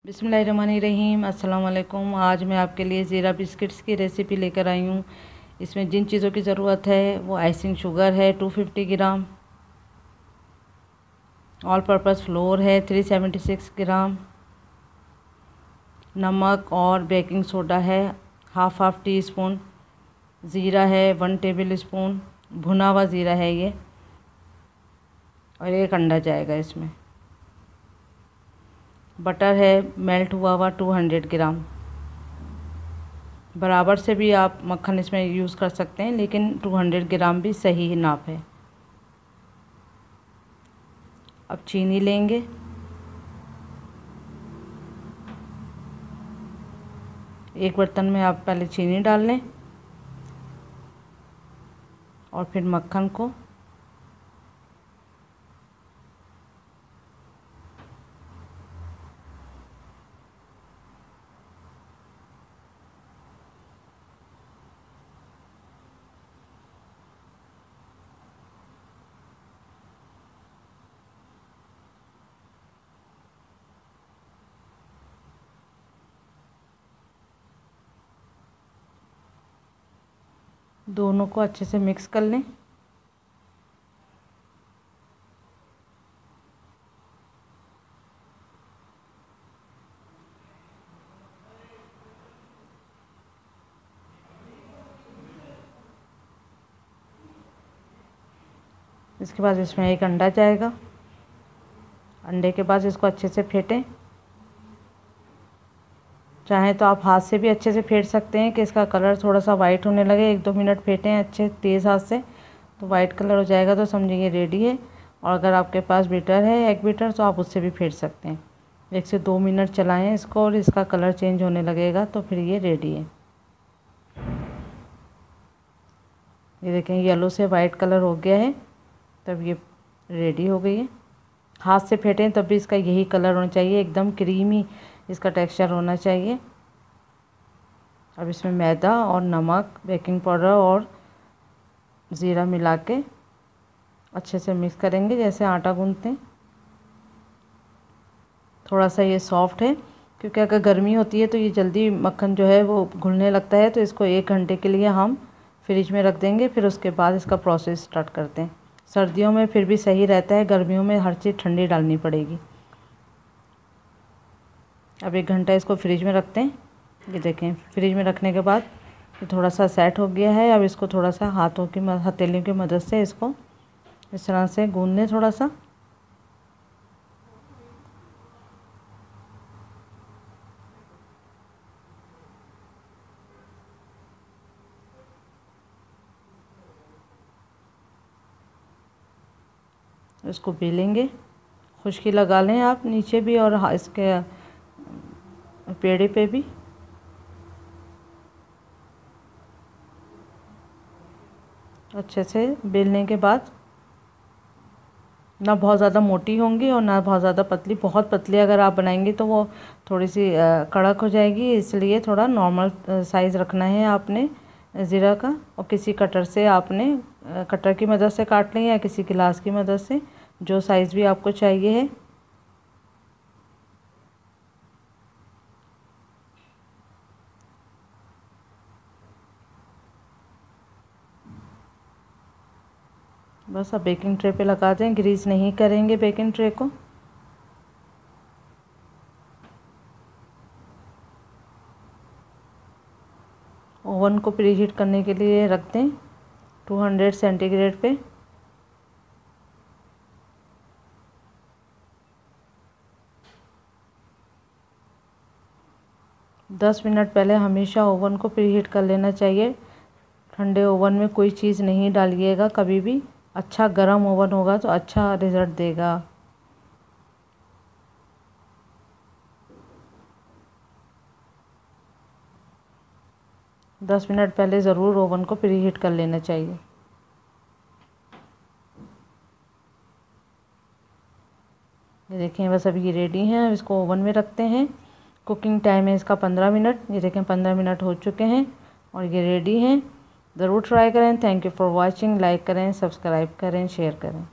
बिस्मिल्लाहिर्रहमानिर्रहीम। अस्सलाम वालेकुम। आज मैं आपके लिए ज़ीरा बिस्किट्स की रेसिपी लेकर आई हूँ। इसमें जिन चीज़ों की ज़रूरत है वो आइसिंग शुगर है 250 ग्राम, ऑल पर्पज़ फ्लोर है 376 ग्राम, नमक और बेकिंग सोडा है हाफ टी स्पून, ज़ीरा है 1 टेबल स्पून, भुना हुआ ज़ीरा है ये, और एक अंडा जाएगा इसमें। बटर है मेल्ट हुआ हुआ 200 ग्राम। बराबर से भी आप मक्खन इसमें यूज़ कर सकते हैं, लेकिन 200 ग्राम भी सही नाप है। अब चीनी लेंगे, एक बर्तन में आप पहले चीनी डाल लें और फिर मक्खन को दोनों को अच्छे से मिक्स कर लें। इसके बाद इसमें एक अंडा जाएगा। अंडे के बाद इसको अच्छे से फेंटें। चाहें तो आप हाथ से भी अच्छे से फेंट सकते हैं कि इसका कलर थोड़ा सा वाइट होने लगे। 1-2 मिनट फेंटें अच्छे तेज़ हाथ से, तो वाइट कलर हो जाएगा तो समझिए रेडी है। और अगर आपके पास बीटर है एग बीटर तो आप उससे भी फेंट सकते हैं। 1 से 2 मिनट चलाएं इसको और इसका कलर चेंज होने लगेगा तो फिर ये रेडी है। ये देखें येलो से वाइट कलर हो गया है, तब ये रेडी हो गई है। हाथ से फेंटें तब भी इसका यही कलर होना चाहिए, एकदम क्रीमी इसका टेक्सचर होना चाहिए। अब इसमें मैदा और नमक, बेकिंग पाउडर और ज़ीरा मिला के अच्छे से मिक्स करेंगे जैसे आटा गूंथते हैं। थोड़ा सा ये सॉफ्ट है क्योंकि अगर गर्मी होती है तो ये जल्दी मक्खन जो है वो घुलने लगता है, तो इसको 1 घंटे के लिए हम फ्रिज में रख देंगे, फिर उसके बाद इसका प्रोसेस स्टार्ट करते हैं। सर्दियों में फिर भी सही रहता है, गर्मियों में हर चीज़ ठंडी डालनी पड़ेगी। अब 1 घंटा इसको फ्रिज में रखते हैं। ये देखें फ्रिज में रखने के बाद ये थोड़ा सा सेट हो गया है। अब इसको थोड़ा सा हथेलियों की मदद से इसको इस तरह से गूंद लें थोड़ा सा। इसको बेलेंगे, खुश्की लगा लें आप नीचे भी और इसके पेड़े पे भी। अच्छे से बेलने के बाद ना बहुत ज़्यादा मोटी होंगी और ना बहुत ज़्यादा पतली। बहुत पतली अगर आप बनाएंगे तो वो थोड़ी सी कड़क हो जाएगी, इसलिए थोड़ा नॉर्मल साइज़ रखना है आपने ज़ीरा का। और किसी कटर से आपने कटर की मदद से काट लें या किसी गिलास की मदद से, जो साइज़ भी आपको चाहिए है। बस अब बेकिंग ट्रे पे लगा दें, ग्रीस नहीं करेंगे बेकिंग ट्रे को। ओवन को प्रीहीट करने के लिए रख दें 200 सेंटीग्रेड पे। दस मिनट पहले हमेशा ओवन को प्रीहीट कर लेना चाहिए। ठंडे ओवन में कोई चीज़ नहीं डालिएगा कभी भी। अच्छा गर्म ओवन होगा तो अच्छा रिज़ल्ट देगा। दस मिनट पहले ज़रूर ओवन को प्रीहीट कर लेना चाहिए। ये देखें बस अभी ये रेडी हैं। अब इसको ओवन में रखते हैं। कुकिंग टाइम है इसका 15 मिनट। ये देखें 15 मिनट हो चुके हैं और ये रेडी हैं। ज़रूर ट्राई करें। Thank you for watching. Like करें, सब्सक्राइब करें, शेयर करें।